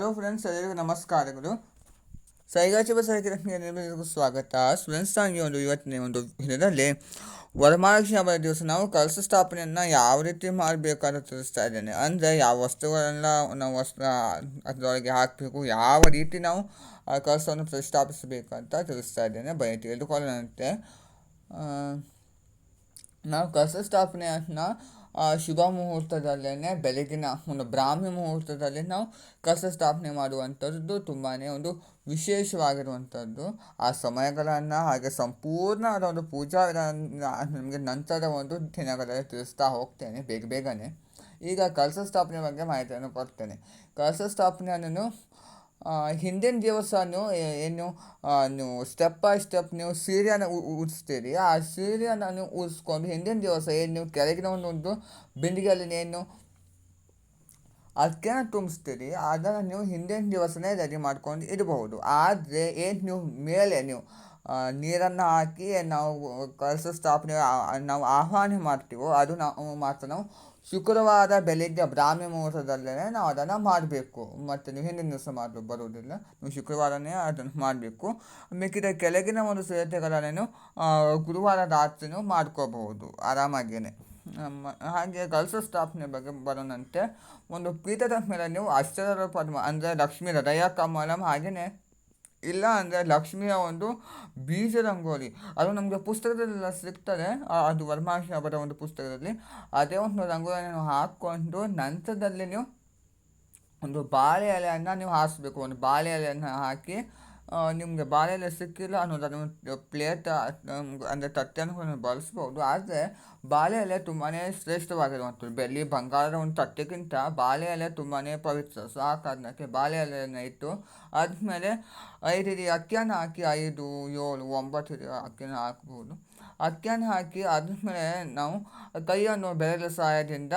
Hello friends, ಎಲ್ಲರಿಗೂ ನಮಸ್ಕಾರಗಳು. ಸೈಗಾಚಿಪ ಎಲ್ಲರಿಗೂ ಸ್ವಾಗತ. ಫ್ರೆಂಡ್ಸ್, ನನಗೆ ಇವತ್ತಿನ ದಿನದಲ್ಲಿ ವರಮಹಾಲಕ್ಷ್ಮಿ ಹಬ್ಬದ ದಿವಸ ನಾವು ಕಲಶ ಸ್ಥಾಪನೆಯನ್ನು ಯಾವ ರೀತಿ ಮಾಡಬೇಕಾದ ತಿಳಿಸ್ತಾ ಇದ್ದೇನೆ. ಅಂದರೆ ಯಾವ ವಸ್ತುಗಳೆಲ್ಲ ನಾವು ಅದರೊಳಗೆ ಹಾಕಬೇಕು, ಯಾವ ರೀತಿ ನಾವು ಆ ಕಲಶವನ್ನು ಪ್ರತಿಷ್ಠಾಪಿಸಬೇಕು ಅಂತ ತಿಳಿಸ್ತಾ ಇದ್ದೇನೆ. ಬನ್ನಿ ತಿಳಿದುಕೊಳ್ಳೋಣಂತೆ. ನಾವು ಕಲಶ ಸ್ಥಾಪನೆಯನ್ನು ಶುಭ ಮುಹೂರ್ತದಲ್ಲೇ ಬೆಳಗಿನ ಒಂದು ಬ್ರಾಹ್ಮಿ ಮುಹೂರ್ತದಲ್ಲಿ ನಾವು ಕಲಶ ಸ್ಥಾಪನೆ ಮಾಡುವಂಥದ್ದು ತುಂಬಾ ವಿಶೇಷವಾಗಿರುವಂಥದ್ದು. ಆ ಸಮಯಗಳನ್ನು ಹಾಗೆ ಸಂಪೂರ್ಣವಾದ ಒಂದು ಪೂಜಾ ವಿಧಾನ ನಿಮಗೆ ನಂತರದ ಒಂದು ದಿನಗಳಲ್ಲಿ ತಿಳಿಸ್ತಾ ಹೋಗ್ತೇನೆ ಬೇಗನೆ. ಈಗ ಕಲಶ ಸ್ಥಾಪನೆ ಬಗ್ಗೆ ಮಾಹಿತಿಯನ್ನು ಕೊಡ್ತೇನೆ. ಕಲಶ ಸ್ಥಾಪನೆಯನ್ನು ಹಿಂದಿನ ದಿವಸ ಏನು ನೀವು ಸ್ಟೆಪ್ ಬೈ ಸ್ಟೆಪ್ ನೀವು ಸೀರೆಯನ್ನು ಉಡಿಸ್ತೀರಿ. ಆ ಸೀರೆಯನ್ನು ನೀವು ಉಡಿಸ್ಕೊಂಡು ಹಿಂದಿನ ದಿವಸ ಏನು ನೀವು ಕೆಳಗಿನ ಒಂದು ಬಿಂದಿಗೆಯಲ್ಲಿ ಏನು ಅಕ್ಕಿನ ತುಂಬಿಸ್ತೀರಿ, ಅದನ್ನು ನೀವು ಹಿಂದಿನ ದಿವಸನೇ ರೆಡಿ ಮಾಡ್ಕೊಂಡು ಇಡಬಹುದು. ಆದರೆ ಏನು ನೀವು ಮೇಲೆ ನೀವು ನೀರನ್ನು ಹಾಕಿ ನಾವು ಕಲಶ ಸ್ಥಾಪನೆ ನಾವು ಆಹ್ವಾನ ಮಾಡ್ತೀವೋ ಅದು ನಾವು ಶುಕ್ರವಾರ ಬೆಳಿಗ್ಗೆ ಬ್ರಾಹ್ಮಿ ಮುಹೂರ್ತದಲ್ಲೇ ನಾವು ಅದನ್ನು ಮಾಡಬೇಕು. ಮತ್ತು ನೀವು ಹಿಂದಿನ ದಿವಸ ಬರುವುದಿಲ್ಲ, ನೀವು ಶುಕ್ರವಾರನೇ ಅದನ್ನು ಮಾಡಬೇಕು. ಮಿಕ್ಕಿದ ಕೆಳಗಿನ ಒಂದು ಸಿದ್ಧತೆಗಳನ್ನು ಗುರುವಾರ ರಾತ್ರಿನೂ ಮಾಡ್ಕೋಬಹುದು ಆರಾಮಾಗಿಯೇ. ಹಾಗೆ ಕಲಶ ಸ್ಥಾಪನೆ ಬಗ್ಗೆ ಬರೋಣಂತೆ. ಒಂದು ಪೀಠದ ಮೇಲೆ ನೀವು ಅಷ್ಟರ ಪದ್ಮ ಅಂದರೆ ಲಕ್ಷ್ಮೀ ಹೃದಯ ಕಮಲಂ, ಹಾಗೆಯೇ ಇಲ್ಲ ಅಂದರೆ ಲಕ್ಷ್ಮಿಯ ಒಂದು ಬೀಜ ರಂಗೋಲಿ, ಅದು ನಮಗೆ ಪುಸ್ತಕದಲ್ಲೆಲ್ಲ ಸಿಗ್ತದೆ. ಅದು ವರಮಹಾಲಕ್ಷ್ಮಿ ಹಬ್ಬದ ಒಂದು ಪುಸ್ತಕದಲ್ಲಿ ಅದೇ ಒಂದು ರಂಗೋಲಿಯನ್ನು ಹಾಕ್ಕೊಂಡು ನಂತರದಲ್ಲಿ ನೀವು ಒಂದು ಬಾಳೆ ಎಲೆಯನ್ನು ನೀವು ಹಾರಿಸ್ಬೇಕು. ಒಂದು ಬಾಳೆ ಎಲೆಯನ್ನು ಹಾಕಿ ನಿಮಗೆ ಬಾಳೆ ಎಲೆ ಸಿಕ್ಕಿಲ್ಲ ಅನ್ನೋದನ್ನು ಪ್ಲೇಟ್ ಅಂದರೆ ತಟ್ಟೆಯನ್ನು ಬಳಸ್ಬೋದು. ಆದರೆ ಬಾಳೆ ಎಲೆ ತುಂಬಾ ಶ್ರೇಷ್ಠವಾಗಿರುವಂಥದ್ದು. ಬೆಳ್ಳಿ ಬಂಗಾರದ ಒಂದು ತಟ್ಟೆಗಿಂತ ಬಾಳೆ ಎಲೆ ತುಂಬಾ ಪವಿತ್ರ. ಸೊ ಆ ಕಾರಣಕ್ಕೆ ಬಾಳೆ ಎಲೆಯನ್ನು ಇಟ್ಟು ಆದಮೇಲೆ 5 ಹಿಡಿ ಅಕ್ಕಿಯನ್ನು ಹಾಕಿ 5, 7, 9 ಹಿಡಿ ಅಕ್ಕಿಯನ್ನು ಹಾಕ್ಬೋದು. ಅಕ್ಕಿಯನ್ನು ಹಾಕಿ ಆದಮೇಲೆ ನಾವು ಕೈಯನ್ನು ಬೆರಳ ಸಹಾಯದಿಂದ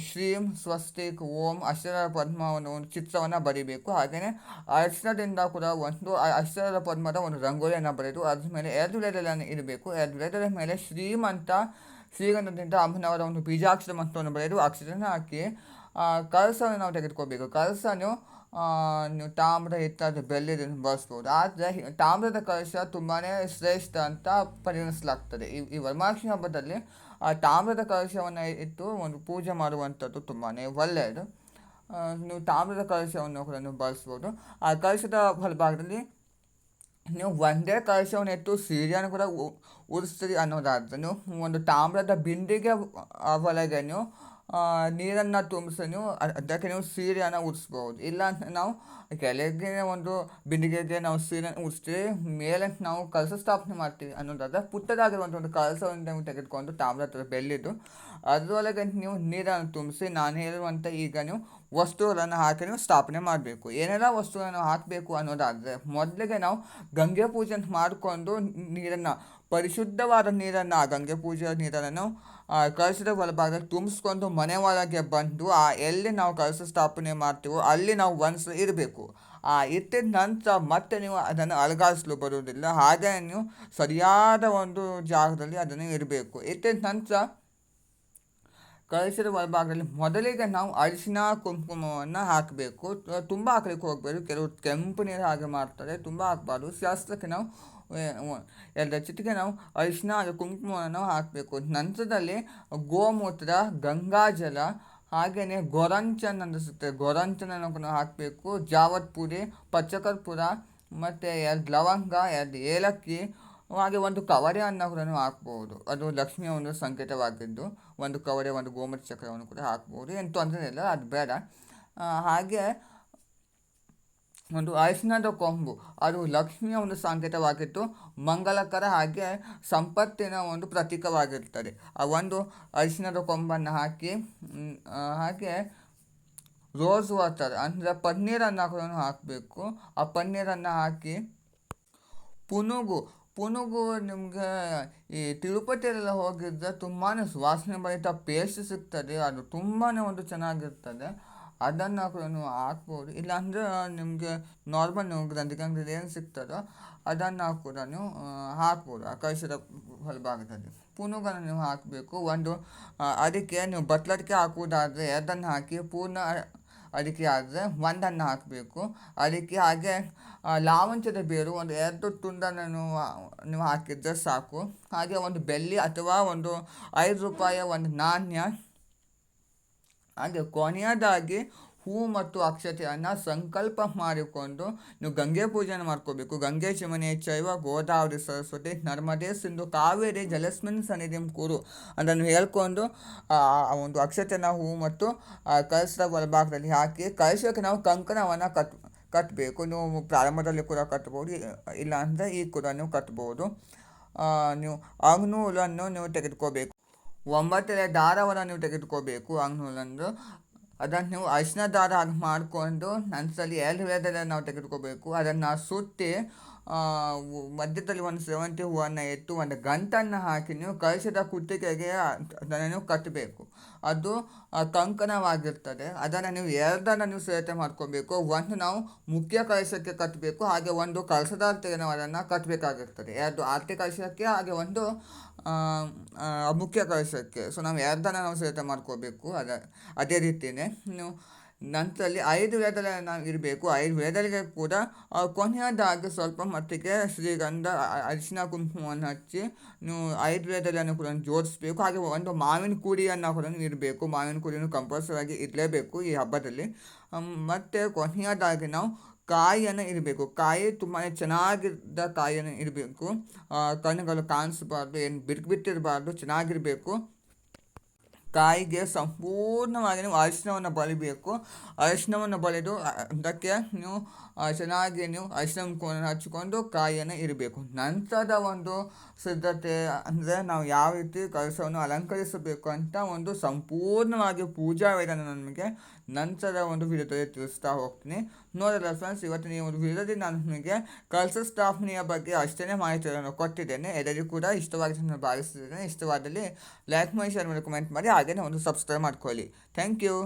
ಶ್ರೀಂ ಸ್ವಸ್ತಿಕ್ ಓಂ ಅಕ್ಷರ ಪದ್ಮವನ್ನು ಒಂದು ಚಿತ್ರವನ್ನು ಬರೀಬೇಕು. ಹಾಗೆಯೇ ಅಕ್ಷರದಿಂದ ಕೂಡ ಒಂದು ಅಕ್ಷರ ಪದ್ಮದ ಒಂದು ರಂಗೋಲಿಯನ್ನು ಬರೆದು ಅದ್ರ ಮೇಲೆ 2 ಲೆಟರನ್ನು ಇಡಬೇಕು. 2 ಲೆಟರ್ ಮೇಲೆ ಶ್ರೀಮಂತ ಶ್ರೀಗಂಧದಿಂದ ಅಮ್ಮನವರ ಒಂದು ಬೀಜಾಕ್ಷರ ಮಂತ್ರವನ್ನು ಬರೆದು ಅಕ್ಷರನ ಹಾಕಿ ಕಲಸವನ್ನು ನಾವು ತೆಗೆದುಕೋಬೇಕು. ಕಲಸ ನೀವು ತಾಮ್ರ, ಹಿತ್ತಾದ, ಬೆಳ್ಳಿಯನ್ನು ಬಳಸ್ಬೋದು. ಆದರೆ ತಾಮ್ರದ ಕಲಶ ತುಂಬಾ ಶ್ರೇಷ್ಠ ಅಂತ ಪರಿಗಣಿಸಲಾಗ್ತದೆ. ಈ ವರಮಹಾಲಕ್ಷ್ಮಿ ಹಬ್ಬದಲ್ಲಿ ಆ ತಾಮ್ರದ ಕಲಶವನ್ನು ಇಟ್ಟು ಒಂದು ಪೂಜೆ ಮಾಡುವಂಥದ್ದು ತುಂಬಾ ಒಳ್ಳೆಯದು. ನೀವು ತಾಮ್ರದ ಕಲಶವನ್ನು ಕೂಡ ನೀವು ಬಳಸ್ಬೋದು. ಆ ಕಲಶದ ಹೊರಭಾಗದಲ್ಲಿ ನೀವು ಒಂದೇ ಕಲಶವನ್ನು ಇಟ್ಟು ಸೀರೆಯನ್ನು ಕೂಡ ಉಡಿಸ್ತೀರಿ ಅನ್ನೋದಾದರೆ ನೀವು ಒಂದು ತಾಮ್ರದ ಬಿಂದಿಗೆ ಒಳಗೆ ನೀವು ನೀರನ್ನು ತುಂಬಿಸಿ ನೀವು ಅದಕ್ಕೆ ನೀವು ಸೀರೆಯನ್ನು ಉಡಿಸ್ಬೋದು. ಇಲ್ಲ ನಾವು ಕೆಳಗಿನ ಒಂದು ಬಿಂದಿಗೆಗೆ ನಾವು ಸೀರೆಯನ್ನು ಉಡಿಸ್ತೀವಿ, ಮೇಲೆ ನಾವು ಕಲಶ ಸ್ಥಾಪನೆ ಮಾಡ್ತೀವಿ ಅನ್ನೋದಾದರೆ ಪುಟ್ಟದಾಗಿರುವಂಥ ಒಂದು ಕಲಶವನ್ನು ನೀವು ತೆಗೆದುಕೊಂಡು ತಾಮ್ರದ ಬೆಳ್ಳಿದ್ದು ಅದರೊಳಗೆ ನೀವು ನೀರನ್ನು ತುಂಬಿಸಿ ನಾನು ಹೇಳುವಂಥ ಈಗ ನೀವು ವಸ್ತುಗಳನ್ನು ಹಾಕಿ ನೀವು ಸ್ಥಾಪನೆ ಮಾಡಬೇಕು. ಏನೆಲ್ಲ ವಸ್ತುಗಳನ್ನು ಹಾಕಬೇಕು ಅನ್ನೋದಾದರೆ ಮೊದಲಿಗೆ ನಾವು ಗಂಗೆ ಪೂಜೆ ಮಾಡಿಕೊಂಡು ನೀರನ್ನು, ಪರಿಶುದ್ಧವಾದ ನೀರನ್ನು, ಆ ಗಂಗೆ ಪೂಜೆಯ ನೀರನ್ನು ಕಲಶದ ಒಳಭಾಗದಲ್ಲಿ ತುಂಬಿಸ್ಕೊಂಡು ಮನೆ ಒಳಗೆ ಬಂದು ಎಲ್ಲಿ ನಾವು ಕಲಶ ಸ್ಥಾಪನೆ ಮಾಡ್ತೀವೋ ಅಲ್ಲಿ ನಾವು ಒಂದ್ಸಲ ಇರಬೇಕು. ಇಟ್ಟಿದ ನಂತರ ಮತ್ತೆ ನೀವು ಅದನ್ನು ಅಲುಗಾಡಿಸಲು ಬರುವುದಿಲ್ಲ. ಹಾಗೆ ನೀವು ಸರಿಯಾದ ಒಂದು ಜಾಗದಲ್ಲಿ ಅದನ್ನು ಇಡಬೇಕು. ಇಟ್ಟಿದ ನಂತರ ಕಲಶದ ಒಳಭಾಗದಲ್ಲಿ ಮೊದಲಿಗೆ ನಾವು ಅರಿಶಿನ ಕುಂಕುಮವನ್ನು ಹಾಕಬೇಕು. ತುಂಬ ಹಾಕಲಿಕ್ಕೆ ಹೋಗಬೇಕು. ಕೆಲವು ಕೆಂಪು ನೀರು ಹಾಗೆ ಮಾಡ್ತಾರೆ, ತುಂಬ ಹಾಕಬಾರ್ದು. ಶಾಸ್ತ್ರಕ್ಕೆ ನಾವು 2 ಚಿಟಿಕೆ ನಾವು ಅರಿಶಿನ ಹಾಗೂ ಕುಂಕುಮವನ್ನು ಹಾಕಬೇಕು. ನಂತರದಲ್ಲಿ ಗೋಮೂತ್ರ, ಗಂಗಾಜಲ, ಹಾಗೆಯೇ ಗೊರಂಚನ್ ಅಂತ ಸಿಗ್ತದೆ, ಗೊರಂಚನನ್ನು ಕೂಡ ಹಾಕಬೇಕು. ಜಾವತ್ ಪುಡಿ, ಪಚ್ಚಕರ್ಪೂರ, ಮತ್ತು 2 ಲವಂಗ, 2 ಏಲಕ್ಕಿ, ಹಾಗೆ ಒಂದು ಕವಡೆಯನ್ನು ಕೂಡ ಹಾಕ್ಬೋದು. ಅದು ಲಕ್ಷ್ಮಿಯ ಒಂದು ಸಂಕೇತವಾಗಿದ್ದು ಒಂದು ಕವಡೆ, ಒಂದು ಗೋಮತಿ ಚಕ್ರವನ್ನು ಕೂಡ ಹಾಕ್ಬೋದು. ಏನು ತೊಂದರೆ ಇಲ್ಲ, ಅದು ಬೇಡ. ಹಾಗೆ ಒಂದು ಅರಿಶಿಣದ ಕೊಂಬು, ಅದು ಲಕ್ಷ್ಮಿಯ ಒಂದು ಸಂಕೇತವಾಗಿತ್ತು, ಮಂಗಲಕರ ಹಾಗೆ ಸಂಪತ್ತಿನ ಒಂದು ಪ್ರತೀಕವಾಗಿರ್ತದೆ. ಆ ಒಂದು ಅರಿಶಿಣದ ಕೊಂಬನ್ನು ಹಾಕಿ ಹಾಗೆ ರೋಸ್ ವಾಟರ್ ಅಂದರೆ ಪನ್ನೀರನ್ನು ಕೂಡ ಹಾಕಬೇಕು. ಆ ಪನ್ನೀರನ್ನು ಹಾಕಿ ಪುನುಗು ನಿಮಗೆ ಈ ತಿರುಪತಿಯಲ್ಲೆಲ್ಲ ಹೋಗಿದ್ದರೆ ತುಂಬಾ ಸುವಾಸನೆ ಭರಿತ ಪೇಸ್ಟ್ ಸಿಗ್ತದೆ, ಅದು ತುಂಬಾ ಒಂದು ಚೆನ್ನಾಗಿರ್ತದೆ. ಅದನ್ನು ಕೂಡ ನೀವು ಹಾಕ್ಬೋದು. ಇಲ್ಲಾಂದರೆ ನಿಮಗೆ ನಾರ್ಮಲ್ ನೀವು ಗ್ರಂಥಿಕಂಗಡಿಯಲ್ಲಿ ಏನು ಸಿಗ್ತದೋ ಅದನ್ನು ಕೂಡ ನೀವು ಹಾಕ್ಬೋದು. ಆ ಕಲಶದ ಹೊರಭಾಗದಲ್ಲಿ ಪುನುಗನ್ನು ನೀವು ಹಾಕಬೇಕು. ಅದಕ್ಕೆ ನೀವು ಬಟ್ಲಟ್ಟಿಗೆ ಹಾಕುವುದಾದರೆ ಅದನ್ನು ಹಾಕಿ ಪೂರ್ಣ ಅದಕ್ಕೆ ಆದರೆ ಒಂದನ್ನು ಹಾಕಬೇಕು. ಅದಕ್ಕೆ ಹಾಗೆ ಲಾವಂಚದ ಬೇರು ಒಂದು 2 ತುಂಡನ್ನು ನೀವು ಹಾಕಿದರೆ ಸಾಕು. ಹಾಗೆ ಒಂದು ಬೆಳ್ಳಿ ಅಥವಾ ಒಂದು 5 ರೂಪಾಯಿಯ ಒಂದು ನಾಣ್ಯ. ಹಾಗೆ ಕೊನೆಯದಾಗಿ ಹೂ ಮತ್ತು ಅಕ್ಷತೆಯನ್ನು ಸಂಕಲ್ಪ ಮಾಡಿಕೊಂಡು ನೀವು ಗಂಗೆ ಪೂಜೆಯನ್ನು ಮಾಡ್ಕೋಬೇಕು. ಗಂಗೆ ಚಿಮನೆ ಚೈವ ಗೋದಾವರಿ ಸರಸ್ವತಿ ನರ್ಮದೆ ಸಿಂಧು ಕಾವೇರಿ ಜಲಸ್ಮಿನ್ ಸನ್ನಿಧಿಂ ಕುರು ಅದನ್ನು ಹೇಳ್ಕೊಂಡು ಒಂದು ಅಕ್ಷತೆನ ಹೂ ಮತ್ತು ಕಲಶದ ಒಳಭಾಗದಲ್ಲಿ ಹಾಕಿ ಕಲಶಕ್ಕೆ ನಾವು ಕಂಕಣವನ್ನು ಕಟ್ಟಬೇಕು. ನೀವು ಪ್ರಾರಂಭದಲ್ಲಿ ಕೂಡ ಕಟ್ಬೋದು, ಇಲ್ಲಾಂದರೆ ಈಗ ಕೂಡ ನೀವು ಕಟ್ಬೋದು. ನೀವು ಅಂಗ್ನೂಲನ್ನು ನೀವು ತೆಗೆದುಕೋಬೇಕು. 9 ದಾರವನ್ನು ನೀವು ತೆಗೆದುಕೋಬೇಕು. ಅಂಗ್ನೂಲಂದು ಅದನ್ನು ನೀವು ಅರಿಶಿನ ದಾರ ಹಾಗೆ ಮಾಡಿಕೊಂಡು ನಂತರದಲ್ಲಿ 2 ವೇದನೆ ನಾವು ತೆಗೆದುಕೋಬೇಕು. ಅದನ್ನು ಸುತ್ತಿ ಮಧ್ಯದಲ್ಲಿ ಒಂದು ಸೇವಂತಿ ಹೂವನ್ನು ಇಟ್ಟು ಒಂದು ಗಂಟನ್ನು ಹಾಕಿ ನೀವು ಕಲಶದ ಕುತ್ತಿಗೆಗೆ ಅದನ್ನು ನೀವು ಕಟ್ಟಬೇಕು. ಅದು ಕಂಕಣವಾಗಿರ್ತದೆ. ಅದನ್ನು ನೀವು 2 ನೀವು ಸಿದ್ಧತೆ ಮಾಡ್ಕೋಬೇಕು. ಒಂದು ನಾವು ಮುಖ್ಯ ಕಲಶಕ್ಕೆ ಕಟ್ಟಬೇಕು, ಹಾಗೆ ಒಂದು ಕಲಶದಾರ್ತಿಗೆ ನಾವು ಅದನ್ನು ಕಟ್ಟಬೇಕಾಗಿರ್ತದೆ. 2 ಆರತಿ ಕಲಶಕ್ಕೆ ಹಾಗೆ ಒಂದು ಮುಖ್ಯ ಕಲಶಕ್ಕೆ. ಸೊ ನಾವು 2 ನಾವು ಸಿದ್ಧತೆ ಮಾಡ್ಕೋಬೇಕು. ಅದೇ ರೀತಿಯೇ ನೀವು ನಂತರದಲ್ಲಿ 5 ವೇದನೆ ನಾವು ಇರಬೇಕು. 5 ವೇದನೆಗೆ ಕೂಡ ಕೊನೆಯದಾಗಿ ಸ್ವಲ್ಪ ಮಟ್ಟಿಗೆ ಶ್ರೀಗಂಧ ಅರಿಶಿನ ಕುಂಕುಮವನ್ನು ಹಚ್ಚಿ ನೀವು 5 ವೇದನೆಯನ್ನು ಕೂಡ ಜೋಡಿಸ್ಬೇಕು. ಹಾಗೆ ಒಂದು ಮಾವಿನ ಕುಡಿಯನ್ನು ಕೂಡ ಇರಬೇಕು. ಮಾವಿನ ಕುಡಿಯನ್ನು ಕಂಪಲ್ಸರಿ ಆಗಿ ಇರಲೇಬೇಕು ಈ ಹಬ್ಬದಲ್ಲಿ. ಮತ್ತು ಕೊನೆಯದಾಗಿ ನಾವು ಕಾಯಿಯನ್ನು ಇರಬೇಕು. ಕಾಯಿ ತುಂಬಾ ಚೆನ್ನಾಗಿದ್ದ ಕಾಯಿಯನ್ನು ಇರಬೇಕು. ಕಣ್ಣುಗಳು ಕಾಣಿಸ್ಬಾರ್ದು, ಏನು ಬಿಟ್ಟಿರಬಾರ್ದು, ಚೆನ್ನಾಗಿರಬೇಕು. ಕಾಯಿಗೆ ಸಂಪೂರ್ಣವಾಗಿ ನೀವು ಅರಿಶಿನವನ್ನು ಬಳಿಬೇಕು. ಅರಿಶಿನವನ್ನು ಬಳಿದು ಅದಕ್ಕೆ ನೀವು ಚೆನ್ನಾಗಿ ನೀವು ಅರಿಶಿನ ಹಚ್ಚಿಕೊಂಡು ಕಾಯಿಯನ್ನು ಇರಬೇಕು. ನಂತರದ ಒಂದು ಸಿದ್ಧತೆ ಅಂದರೆ ನಾವು ಯಾವ ರೀತಿ ಕಲಶವನ್ನು ಅಲಂಕರಿಸಬೇಕು ಅಂತ ಒಂದು ಸಂಪೂರ್ಣವಾಗಿ ಪೂಜಾ ವಿಧಾನ ನಮಗೆ ನಂತರದ ಒಂದು ವಿಡಿಯೋದಲ್ಲಿ ತಿಳಿಸ್ತಾ ಹೋಗ್ತೀನಿ. ನೋಡಲ್ಲ ಫ್ರೆಂಡ್ಸ್, ಇವತ್ತಿನ ಈ ಒಂದು ವಿಡಿಯೋದಲ್ಲಿ ನಾನು ನಿಮಗೆ ಕಲಶ ಸ್ಥಾಪನೆಯ ಬಗ್ಗೆ ಅಷ್ಟೇ ಮಾಹಿತಿಯನ್ನು ಕೊಟ್ಟಿದ್ದೇನೆ. ಎಲ್ಲರಿಗೂ ಕೂಡ ಇಷ್ಟವಾಗಿದೆ ನಾನು ಭಾವಿಸಿದ್ದೇನೆ. ಇಷ್ಟವಾದಲ್ಲಿ ಲೈಕ್ ಮಾಡಿ, ಶೇರ್ ಮಾಡಿ, ಕಮೆಂಟ್ ಮಾಡಿ, ಹಾಗೆಯೇ ಒಂದು ಸಬ್ಸ್ಕ್ರೈಬ್ ಮಾಡ್ಕೊಳ್ಳಿ. Thank you.